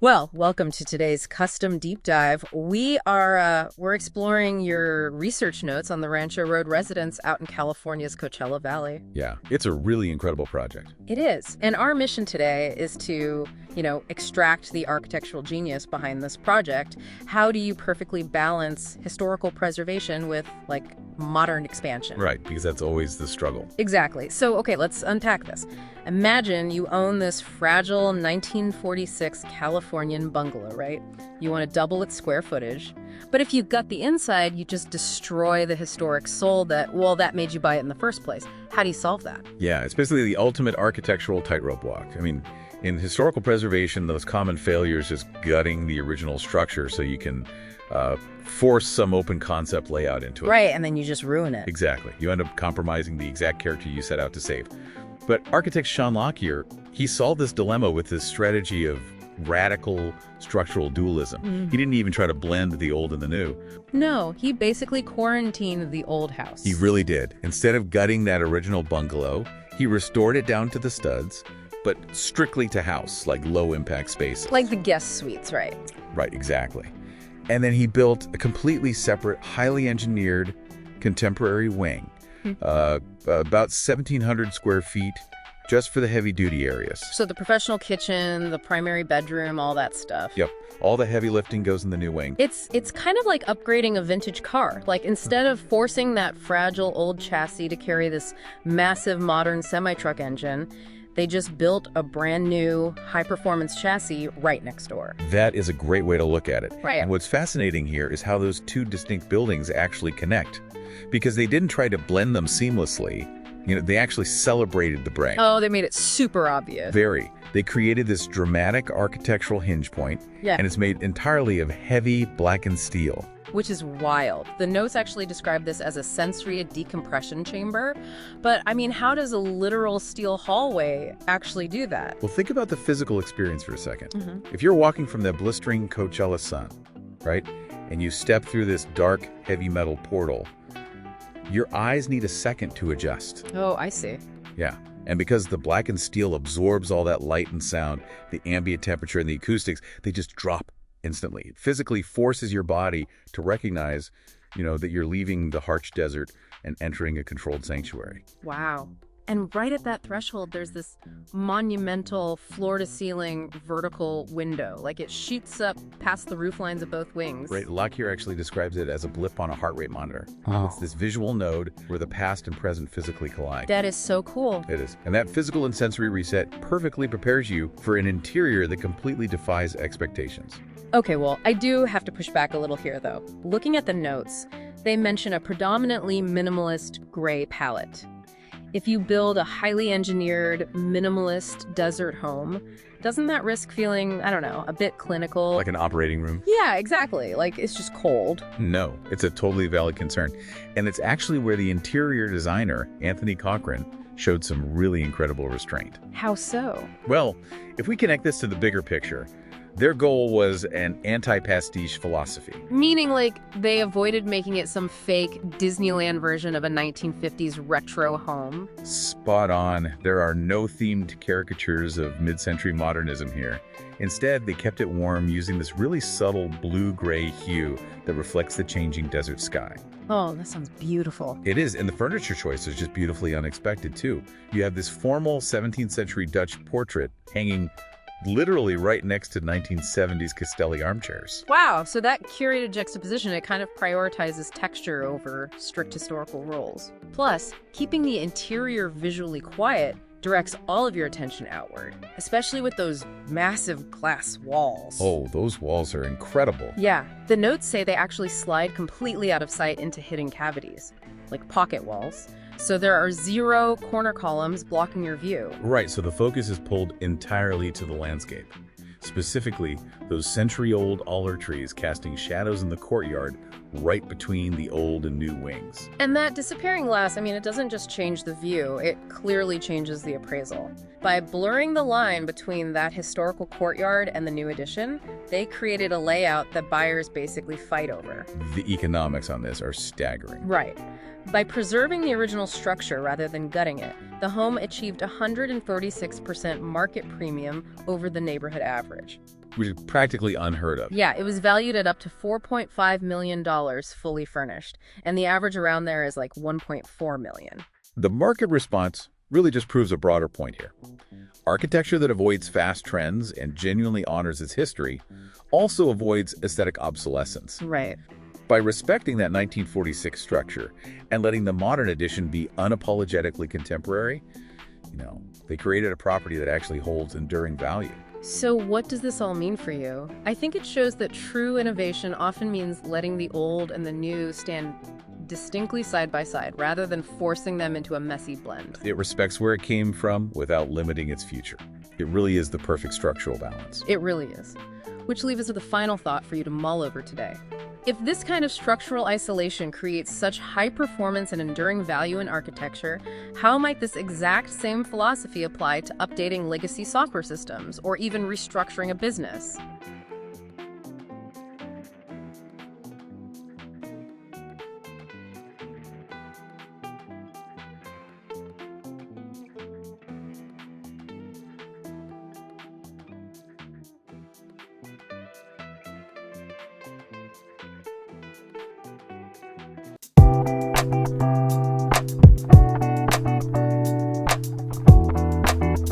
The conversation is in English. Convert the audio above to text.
Well, welcome to today's custom deep dive. We're exploring your research notes on the Rancho Road residence out in California's Coachella Valley. Yeah, it's a really incredible project. It is. And our mission today is to, extract the architectural genius behind this project. How do you perfectly balance historical preservation with, modern expansion? Right, because that's always the struggle. Exactly. So, okay, let's unpack this. Imagine you own this fragile 1946 Californian bungalow, right? You want to double its square footage. But if you gut the inside, you just destroy the historic soul that made you buy it in the first place. How do you solve that? Yeah, it's basically the ultimate architectural tightrope walk. I mean, in historical preservation, those common failures is gutting the original structure so you can force some open concept layout into it. Right, and then you just ruin it. Exactly. You end up compromising the exact character you set out to save. But architect Sean Lockyer, he solved this dilemma with his strategy of radical structural dualism. He didn't even try to blend the old and the new. No, he basically quarantined the old house. He really did. Instead of gutting that original bungalow, he restored it down to the studs, but strictly to house, like low-impact spaces. Like the guest suites, right? Right, exactly. And then he built a completely separate, highly engineered contemporary wing, about 1,700 square feet, just for the heavy-duty areas. So the professional kitchen, the primary bedroom, all that stuff. Yep. All the heavy lifting goes in the new wing. It's kind of like upgrading a vintage car. Like, instead of forcing that fragile old chassis to carry this massive modern semi-truck engine, they just built a brand new high-performance chassis right next door. That is a great way to look at it. Right. And what's fascinating here is how those two distinct buildings actually connect. Because they didn't try to blend them seamlessly. They actually celebrated the break. Oh, they made it super obvious. Very. They created this dramatic architectural hinge point, and it's made entirely of heavy blackened steel. Which is wild. The notes actually describe this as a sensory decompression chamber. But, how does a literal steel hallway actually do that? Well, think about the physical experience for a second. If you're walking from the blistering Coachella sun, right, and you step through this dark, heavy metal portal, your eyes need a second to adjust. Oh, I see. Yeah. And because the blackened steel absorbs all that light and sound, the ambient temperature and the acoustics, they just drop instantly. It physically forces your body to recognize, that you're leaving the harsh desert and entering a controlled sanctuary. Wow. And right at that threshold, there's this monumental floor-to-ceiling vertical window. Like, it shoots up past the roof lines of both wings. Right. Lockyer actually describes it as a blip on a heart rate monitor. Oh. It's this visual node where the past and present physically collide. That is so cool. It is. And that physical and sensory reset perfectly prepares you for an interior that completely defies expectations. Okay, well, I do have to push back a little here, though. Looking at the notes, they mention a predominantly minimalist gray palette. If you build a highly engineered, minimalist desert home, doesn't that risk feeling, a bit clinical? Like an operating room? Yeah, exactly. Like, it's just cold. No, it's a totally valid concern. And it's actually where the interior designer, Anthony Cochran, showed some really incredible restraint. How so? Well, if we connect this to the bigger picture, their goal was an anti-pastiche philosophy. Meaning, they avoided making it some fake Disneyland version of a 1950s retro home? Spot on. There are no themed caricatures of mid-century modernism here. Instead, they kept it warm using this really subtle blue-gray hue that reflects the changing desert sky. Oh, that sounds beautiful. It is, and the furniture choice is just beautifully unexpected, too. You have this formal 17th century Dutch portrait hanging literally right next to 1970s Castelli armchairs. Wow, so that curated juxtaposition, it kind of prioritizes texture over strict historical roles. Plus, keeping the interior visually quiet directs all of your attention outward, especially with those massive glass walls. Oh, those walls are incredible. Yeah, the notes say they actually slide completely out of sight into hidden cavities, like pocket walls. So there are 0 corner columns blocking your view. Right, so the focus is pulled entirely to the landscape. Specifically, those century-old alder trees casting shadows in the courtyard right between the old and new wings. And that disappearing glass, it doesn't just change the view, it clearly changes the appraisal. By blurring the line between that historical courtyard and the new addition, they created a layout that buyers basically fight over. The economics on this are staggering. Right. By preserving the original structure rather than gutting it, the home achieved 136% market premium over the neighborhood average. Which is practically unheard of. Yeah, it was valued at up to $4.5 million fully furnished, and the average around there is like $1.4 million. The market response really just proves a broader point here. Architecture that avoids fast trends and genuinely honors its history also avoids aesthetic obsolescence. Right. By respecting that 1946 structure and letting the modern edition be unapologetically contemporary, they created a property that actually holds enduring value. So what does this all mean for you? I think it shows that true innovation often means letting the old and the new stand distinctly side by side rather than forcing them into a messy blend. It respects where it came from without limiting its future. It really is the perfect structural balance. It really is. Which leaves us with a final thought for you to mull over today. If this kind of structural isolation creates such high performance and enduring value in architecture, how might this exact same philosophy apply to updating legacy software systems or even restructuring a business?